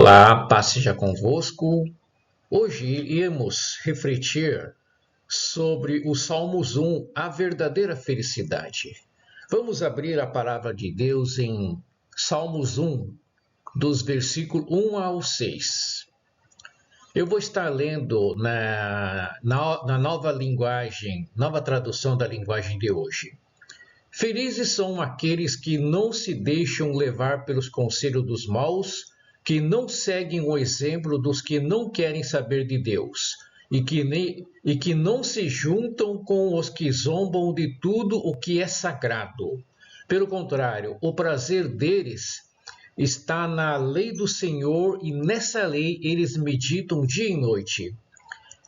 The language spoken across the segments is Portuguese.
Olá, paz seja convosco. Hoje iremos refletir sobre o Salmos 1, a verdadeira felicidade. Vamos abrir a palavra de Deus em Salmos 1, dos versículos 1 ao 6. Eu vou estar lendo na nova linguagem, nova tradução da linguagem de hoje. Felizes são aqueles que não se deixam levar pelos conselhos dos maus, que não seguem o exemplo dos que não querem saber de Deus, e que não se juntam com os que zombam de tudo o que é sagrado. Pelo contrário, o prazer deles está na lei do Senhor, e nessa lei eles meditam dia e noite.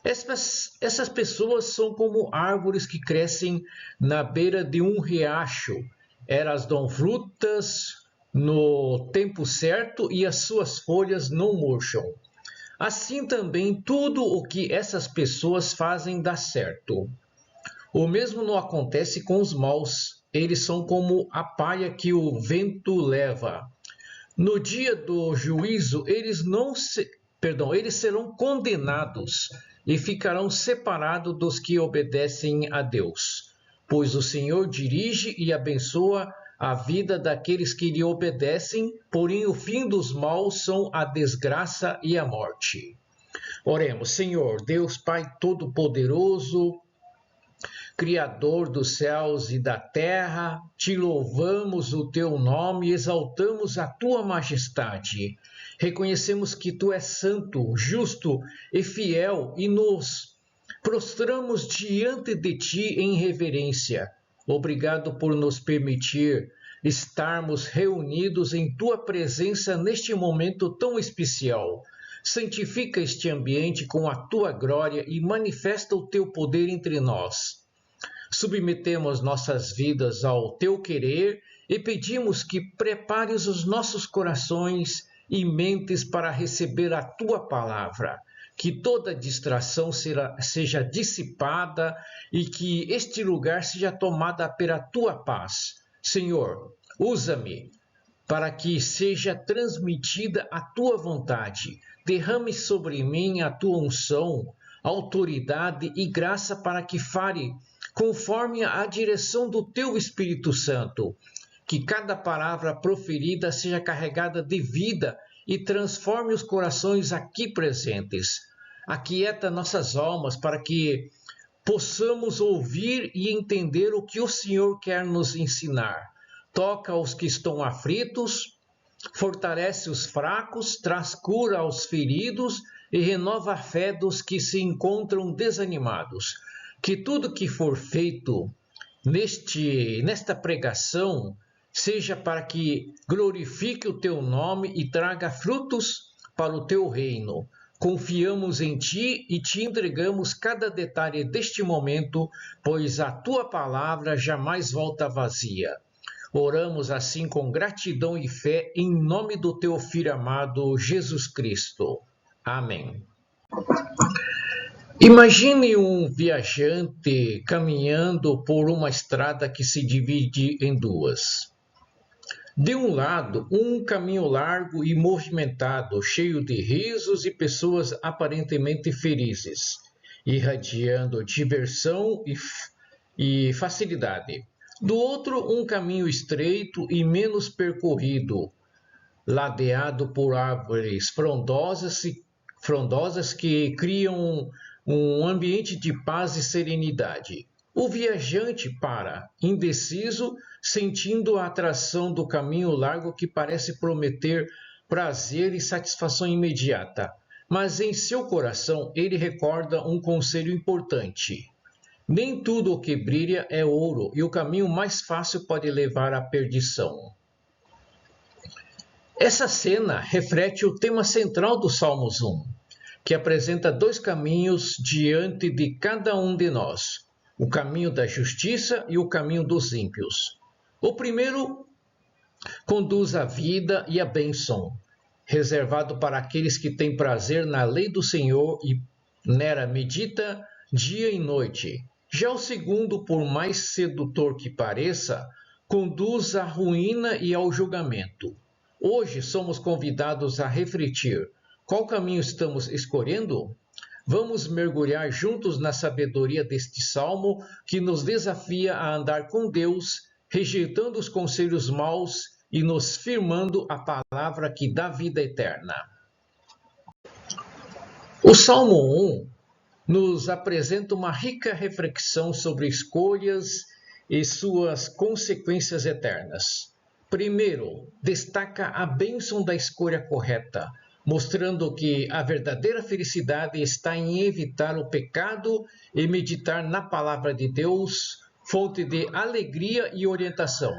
Essas pessoas são como árvores que crescem na beira de um riacho. Elas dão frutas no tempo certo e as suas folhas não murcham. Assim também tudo o que essas pessoas fazem dá certo. O mesmo não acontece com os maus. Eles são como a palha que o vento leva. No dia do juízo, eles serão condenados e ficarão separados dos que obedecem a Deus, pois o Senhor dirige e abençoa a vida daqueles que lhe obedecem, porém o fim dos maus são a desgraça e a morte. Oremos. Senhor, Deus Pai Todo-Poderoso, Criador dos céus e da terra, te louvamos o teu nome e exaltamos a tua majestade. Reconhecemos que tu és santo, justo e fiel e nos prostramos diante de ti em reverência. Obrigado por nos permitir estarmos reunidos em tua presença neste momento tão especial. Santifica este ambiente com a tua glória e manifesta o teu poder entre nós. Submetemos nossas vidas ao teu querer e pedimos que prepares os nossos corações e mentes para receber a tua palavra, que toda distração seja dissipada e que este lugar seja tomado pela tua paz. Senhor, usa-me para que seja transmitida a tua vontade. Derrame sobre mim a tua unção, autoridade e graça para que fale conforme a direção do teu Espírito Santo. Que cada palavra proferida seja carregada de vida e transforme os corações aqui presentes. Aquieta nossas almas para que possamos ouvir e entender o que o Senhor quer nos ensinar. Toca os que estão aflitos, fortalece os fracos, traz cura aos feridos e renova a fé dos que se encontram desanimados. Que tudo que for feito nesta pregação seja para que glorifique o teu nome e traga frutos para o teu reino. Confiamos em ti e te entregamos cada detalhe deste momento, pois a tua palavra jamais volta vazia. Oramos assim com gratidão e fé em nome do teu Filho amado, Jesus Cristo. Amém. Imagine um viajante caminhando por uma estrada que se divide em duas. De um lado, um caminho largo e movimentado, cheio de risos e pessoas aparentemente felizes, irradiando diversão e facilidade. Do outro, um caminho estreito e menos percorrido, ladeado por árvores frondosas que criam um ambiente de paz e serenidade. O viajante para, indeciso, sentindo a atração do caminho largo que parece prometer prazer e satisfação imediata. Mas em seu coração ele recorda um conselho importante. Nem tudo o que brilha é ouro, e o caminho mais fácil pode levar à perdição. Essa cena reflete o tema central do Salmos 1, que apresenta dois caminhos diante de cada um de nós: o caminho da justiça e o caminho dos ímpios. O primeiro conduz à vida e à bênção, reservado para aqueles que têm prazer na lei do Senhor e nela medita dia e noite. Já o segundo, por mais sedutor que pareça, conduz à ruína e ao julgamento. Hoje somos convidados a refletir qual caminho estamos escolhendo? Vamos mergulhar juntos na sabedoria deste salmo que nos desafia a andar com Deus, rejeitando os conselhos maus e nos firmando a palavra que dá vida eterna. O Salmo 1 nos apresenta uma rica reflexão sobre escolhas e suas consequências eternas. Primeiro, destaca a bênção da escolha correta, mostrando que a verdadeira felicidade está em evitar o pecado e meditar na palavra de Deus, fonte de alegria e orientação.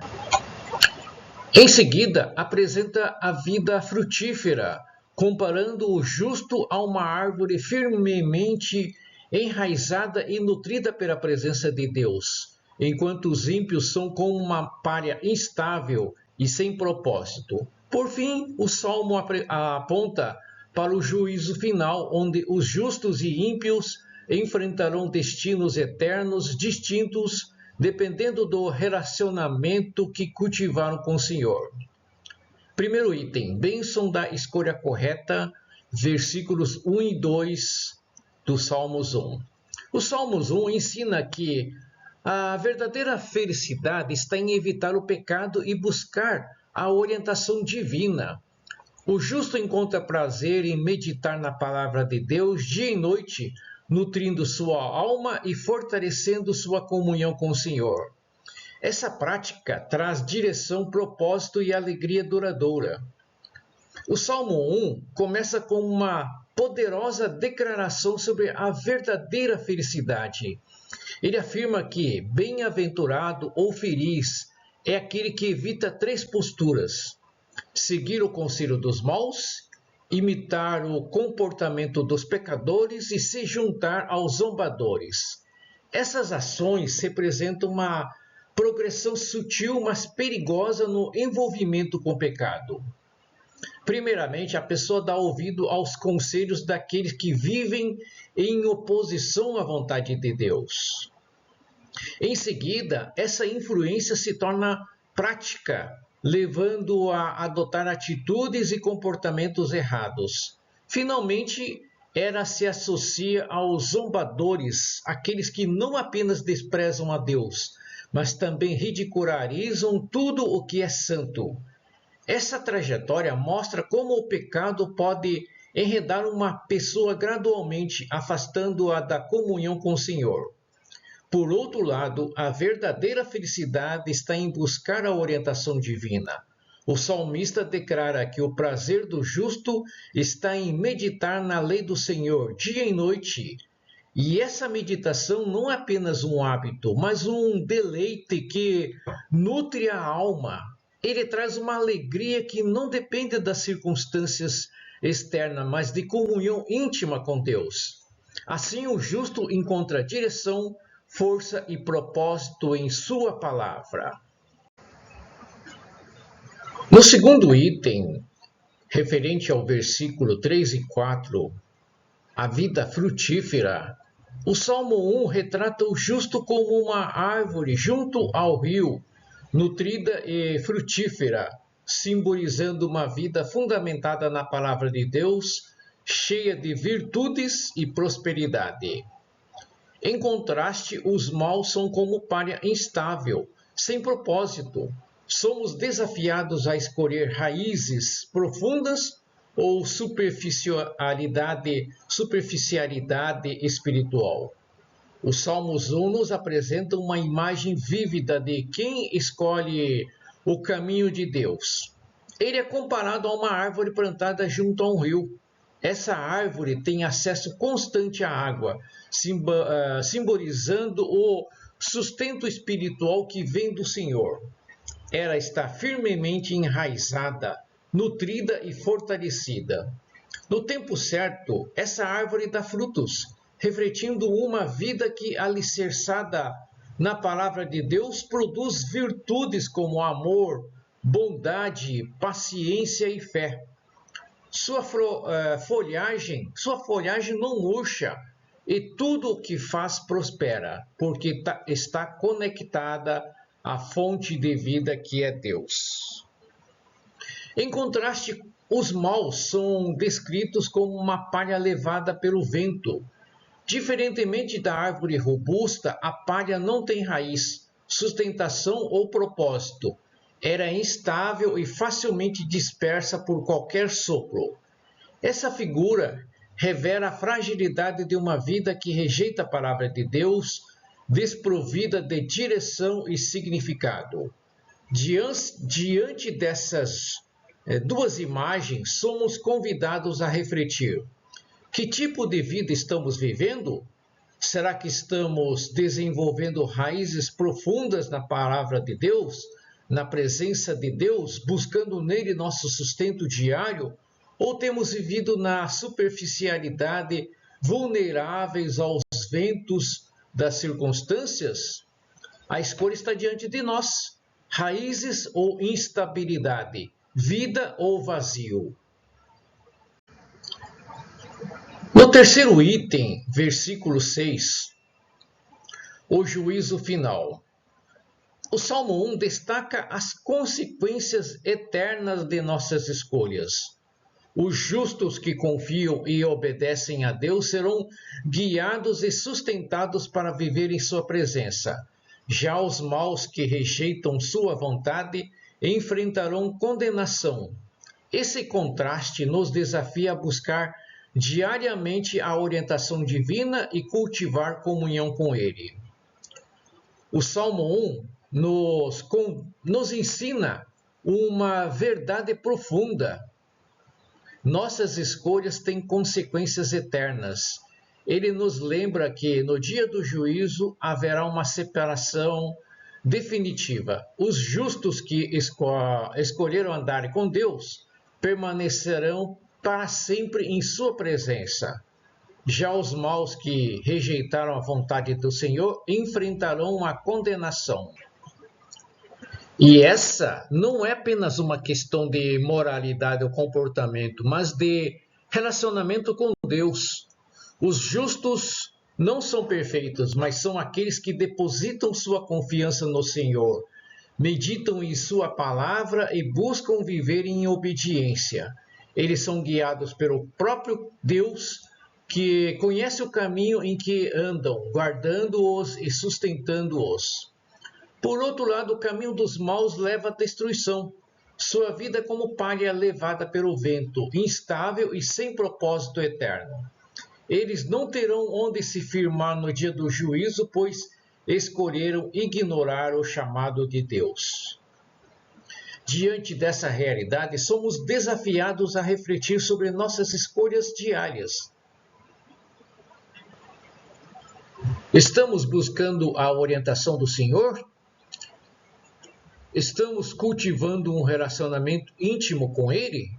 Em seguida, apresenta a vida frutífera, comparando o justo a uma árvore firmemente enraizada e nutrida pela presença de Deus, enquanto os ímpios são como uma palha instável e sem propósito. Por fim, o Salmo aponta para o juízo final, onde os justos e ímpios enfrentarão destinos eternos distintos, dependendo do relacionamento que cultivaram com o Senhor. Primeiro item, bênção da escolha correta, versículos 1 e 2 do Salmos 1. O Salmos 1 ensina que a verdadeira felicidade está em evitar o pecado e buscar a orientação divina. O justo encontra prazer em meditar na palavra de Deus dia e noite, nutrindo sua alma e fortalecendo sua comunhão com o Senhor. Essa prática traz direção, propósito e alegria duradoura. O Salmo 1 começa com uma poderosa declaração sobre a verdadeira felicidade. Ele afirma que bem-aventurado ou feliz é aquele que evita 3 posturas: seguir o conselho dos maus, imitar o comportamento dos pecadores e se juntar aos zombadores. Essas ações representam uma progressão sutil, mas perigosa no envolvimento com o pecado. Primeiramente, a pessoa dá ouvido aos conselhos daqueles que vivem em oposição à vontade de Deus. Em seguida, essa influência se torna prática, levando-o a adotar atitudes e comportamentos errados. Finalmente, ela se associa aos zombadores, aqueles que não apenas desprezam a Deus, mas também ridicularizam tudo o que é santo. Essa trajetória mostra como o pecado pode enredar uma pessoa gradualmente, afastando-a da comunhão com o Senhor. Por outro lado, a verdadeira felicidade está em buscar a orientação divina. O salmista declara que o prazer do justo está em meditar na lei do Senhor dia e noite. E essa meditação não é apenas um hábito, mas um deleite que nutre a alma. Ele traz uma alegria que não depende das circunstâncias externas, mas de comunhão íntima com Deus. Assim, o justo encontra direção, força e propósito em sua palavra. No segundo item, referente ao versículo 3 e 4, a vida frutífera, o Salmo 1 retrata o justo como uma árvore junto ao rio, nutrida e frutífera, simbolizando uma vida fundamentada na palavra de Deus, cheia de virtudes e prosperidade. Em contraste, os maus são como palha instável, sem propósito. Somos desafiados a escolher raízes profundas ou superficialidade espiritual. O Salmos 1 nos apresenta uma imagem vívida de quem escolhe o caminho de Deus. Ele é comparado a uma árvore plantada junto a um rio. Essa árvore tem acesso constante à água, simbolizando o sustento espiritual que vem do Senhor. Ela está firmemente enraizada, nutrida e fortalecida. No tempo certo, essa árvore dá frutos, refletindo uma vida que, alicerçada na palavra de Deus, produz virtudes como amor, bondade, paciência e fé. Sua folhagem não murcha e tudo o que faz prospera, porque está conectada à fonte de vida que é Deus. Em contraste, os maus são descritos como uma palha levada pelo vento. Diferentemente da árvore robusta, a palha não tem raiz, sustentação ou propósito. Era instável e facilmente dispersa por qualquer sopro. Essa figura revela a fragilidade de uma vida que rejeita a palavra de Deus, desprovida de direção e significado. Diante dessas duas imagens, somos convidados a refletir. Que tipo de vida estamos vivendo? Será que estamos desenvolvendo raízes profundas na palavra de Deus, na presença de Deus, buscando nele nosso sustento diário? Ou temos vivido na superficialidade, vulneráveis aos ventos das circunstâncias? A escolha está diante de nós. Raízes ou instabilidade? Vida ou vazio? No terceiro item, versículo 6, o juízo final. O Salmo 1 destaca as consequências eternas de nossas escolhas. Os justos que confiam e obedecem a Deus serão guiados e sustentados para viver em sua presença. Já os maus que rejeitam sua vontade enfrentarão condenação. Esse contraste nos desafia a buscar diariamente a orientação divina e cultivar comunhão com Ele. O Salmo 1 nos ensina uma verdade profunda. Nossas escolhas têm consequências eternas. Ele nos lembra que no dia do juízo haverá uma separação definitiva. Os justos que escolheram andar com Deus permanecerão para sempre em sua presença. Já os maus que rejeitaram a vontade do Senhor enfrentarão a condenação. E essa não é apenas uma questão de moralidade ou comportamento, mas de relacionamento com Deus. Os justos não são perfeitos, mas são aqueles que depositam sua confiança no Senhor, meditam em sua palavra e buscam viver em obediência. Eles são guiados pelo próprio Deus, que conhece o caminho em que andam, guardando-os e sustentando-os. Por outro lado, o caminho dos maus leva à destruição. Sua vida é como palha levada pelo vento, instável e sem propósito eterno. Eles não terão onde se firmar no dia do juízo, pois escolheram ignorar o chamado de Deus. Diante dessa realidade, somos desafiados a refletir sobre nossas escolhas diárias. Estamos buscando a orientação do Senhor? Estamos cultivando um relacionamento íntimo com Ele?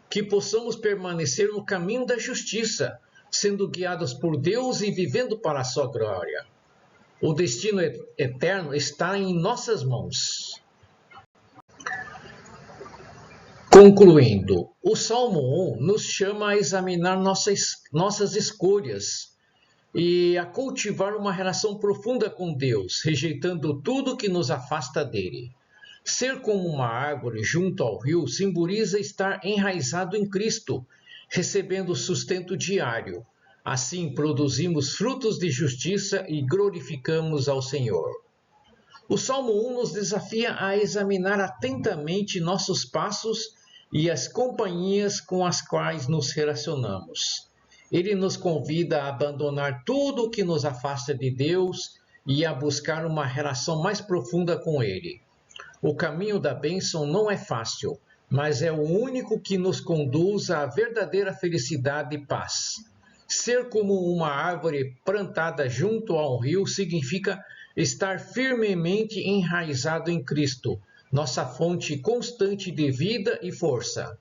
Que possamos permanecer no caminho da justiça, sendo guiados por Deus e vivendo para a sua glória. O destino eterno está em nossas mãos. Concluindo, o Salmo 1 nos chama a examinar nossas escolhas e a cultivar uma relação profunda com Deus, rejeitando tudo que nos afasta dele. Ser como uma árvore junto ao rio simboliza estar enraizado em Cristo, recebendo sustento diário. Assim, produzimos frutos de justiça e glorificamos ao Senhor. O Salmo 1 nos desafia a examinar atentamente nossos passos e as companhias com as quais nos relacionamos. Ele nos convida a abandonar tudo o que nos afasta de Deus e a buscar uma relação mais profunda com Ele. O caminho da bênção não é fácil, mas é o único que nos conduz à verdadeira felicidade e paz. Ser como uma árvore plantada junto a um rio significa estar firmemente enraizado em Cristo, nossa fonte constante de vida e força.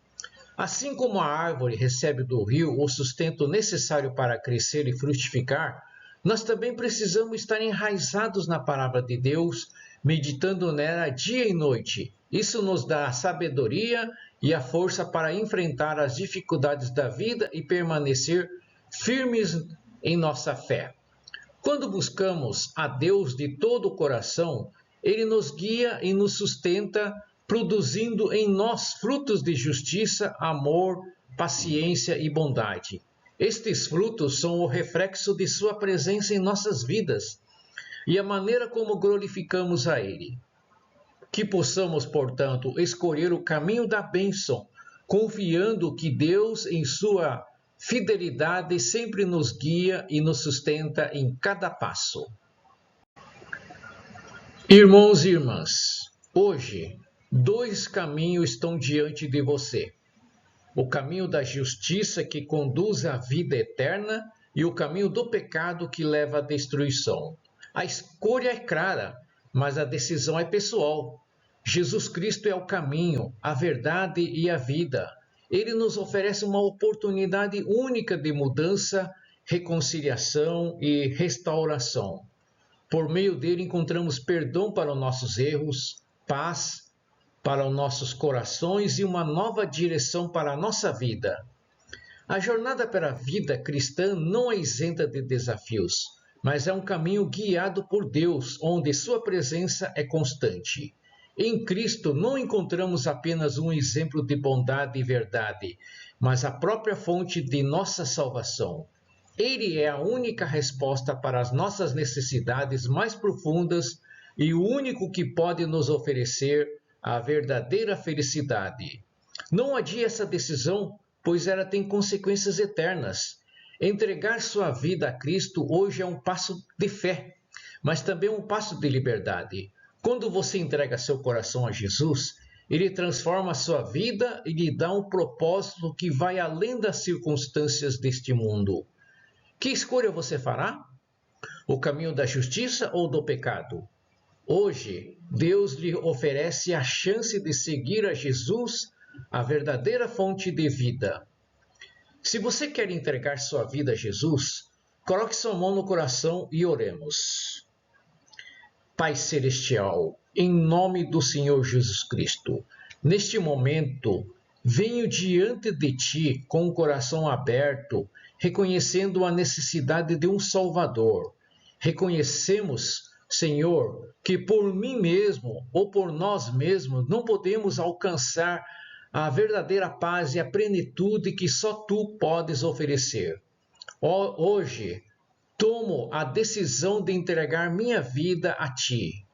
Assim como a árvore recebe do rio o sustento necessário para crescer e frutificar, nós também precisamos estar enraizados na palavra de Deus, meditando nela dia e noite. Isso nos dá a sabedoria e a força para enfrentar as dificuldades da vida e permanecer firmes em nossa fé. Quando buscamos a Deus de todo o coração, Ele nos guia e nos sustenta produzindo em nós frutos de justiça, amor, paciência e bondade. Estes frutos são o reflexo de sua presença em nossas vidas e a maneira como glorificamos a Ele. Que possamos, portanto, escolher o caminho da bênção, confiando que Deus, em sua fidelidade, sempre nos guia e nos sustenta em cada passo. Irmãos e irmãs, hoje, 2 caminhos estão diante de você. O caminho da justiça que conduz à vida eterna e o caminho do pecado que leva à destruição. A escolha é clara, mas a decisão é pessoal. Jesus Cristo é o caminho, a verdade e a vida. Ele nos oferece uma oportunidade única de mudança, reconciliação e restauração. Por meio dele encontramos perdão para os nossos erros, paz para os nossos corações e uma nova direção para a nossa vida. A jornada para a vida cristã não é isenta de desafios, mas é um caminho guiado por Deus, onde sua presença é constante. Em Cristo não encontramos apenas um exemplo de bondade e verdade, mas a própria fonte de nossa salvação. Ele é a única resposta para as nossas necessidades mais profundas e o único que pode nos oferecer a verdadeira felicidade. Não adie essa decisão, pois ela tem consequências eternas. Entregar sua vida a Cristo hoje é um passo de fé, mas também um passo de liberdade. Quando você entrega seu coração a Jesus, ele transforma a sua vida e lhe dá um propósito que vai além das circunstâncias deste mundo. Que escolha você fará? O caminho da justiça ou do pecado? Hoje, Deus lhe oferece a chance de seguir a Jesus, a verdadeira fonte de vida. Se você quer entregar sua vida a Jesus, coloque sua mão no coração e oremos. Pai Celestial, em nome do Senhor Jesus Cristo, neste momento, venho diante de Ti com o coração aberto, reconhecendo a necessidade de um Salvador. Reconhecemos, Senhor, que por mim mesmo ou por nós mesmos não podemos alcançar a verdadeira paz e a plenitude que só Tu podes oferecer. Hoje, tomo a decisão de entregar minha vida a Ti.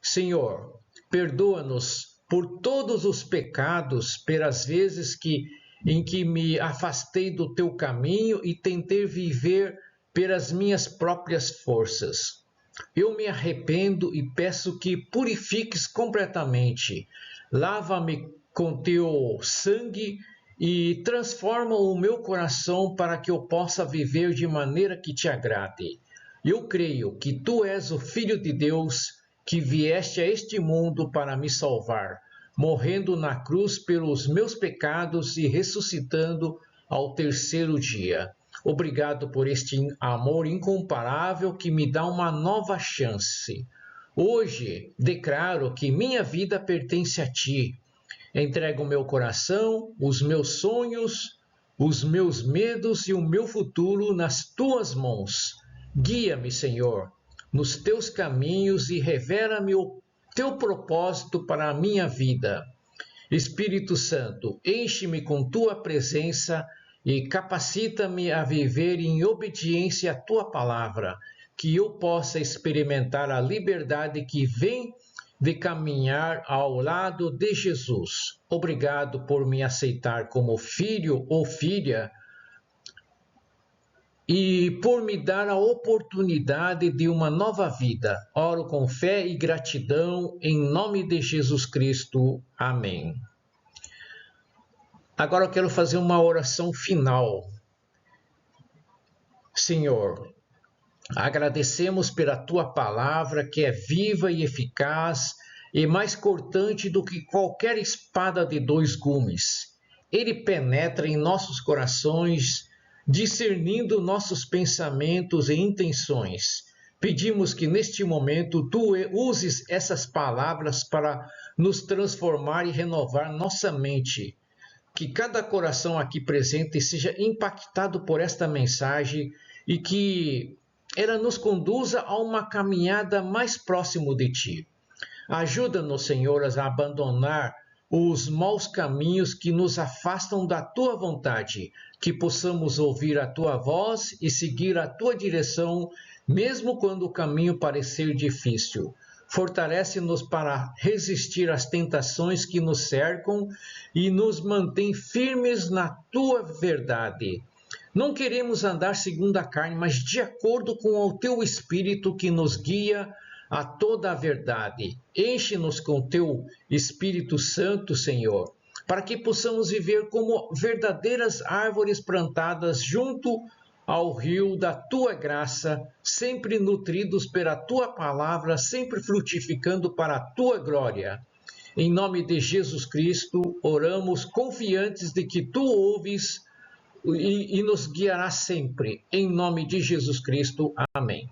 Senhor, perdoa-nos por todos os pecados, pelas vezes em que me afastei do Teu caminho e tentei viver pelas minhas próprias forças. Eu me arrependo e peço que purifiques completamente. Lava-me com Teu sangue e transforma o meu coração para que eu possa viver de maneira que Te agrade. Eu creio que Tu és o Filho de Deus que vieste a este mundo para me salvar, morrendo na cruz pelos meus pecados e ressuscitando ao terceiro dia. Obrigado por este amor incomparável que me dá uma nova chance. Hoje declaro que minha vida pertence a Ti. Entrego o meu coração, os meus sonhos, os meus medos e o meu futuro nas Tuas mãos. Guia-me, Senhor, nos Teus caminhos e revela-me o Teu propósito para a minha vida. Espírito Santo, enche-me com Tua presença e capacita-me a viver em obediência à Tua palavra, que eu possa experimentar a liberdade que vem de caminhar ao lado de Jesus. Obrigado por me aceitar como filho ou filha e por me dar a oportunidade de uma nova vida. Oro com fé e gratidão em nome de Jesus Cristo. Amém. Agora eu quero fazer uma oração final. Senhor, agradecemos pela Tua palavra que é viva e eficaz e mais cortante do que qualquer espada de 2 gumes. Ele penetra em nossos corações, discernindo nossos pensamentos e intenções. Pedimos que neste momento Tu uses essas palavras para nos transformar e renovar nossa mente. Que cada coração aqui presente seja impactado por esta mensagem e que ela nos conduza a uma caminhada mais próximo de Ti. Ajuda-nos, Senhor, a abandonar os maus caminhos que nos afastam da tua vontade, que possamos ouvir a tua voz e seguir a tua direção, mesmo quando o caminho parecer difícil. Fortalece-nos para resistir às tentações que nos cercam e nos mantém firmes na tua verdade. Não queremos andar segundo a carne, mas de acordo com o teu Espírito que nos guia a toda a verdade. Enche-nos com teu Espírito Santo, Senhor, para que possamos viver como verdadeiras árvores plantadas junto ao rio da tua graça, sempre nutridos pela tua palavra, sempre frutificando para a tua glória. Em nome de Jesus Cristo, oramos confiantes de que tu ouves e nos guiarás sempre. Em nome de Jesus Cristo. Amém.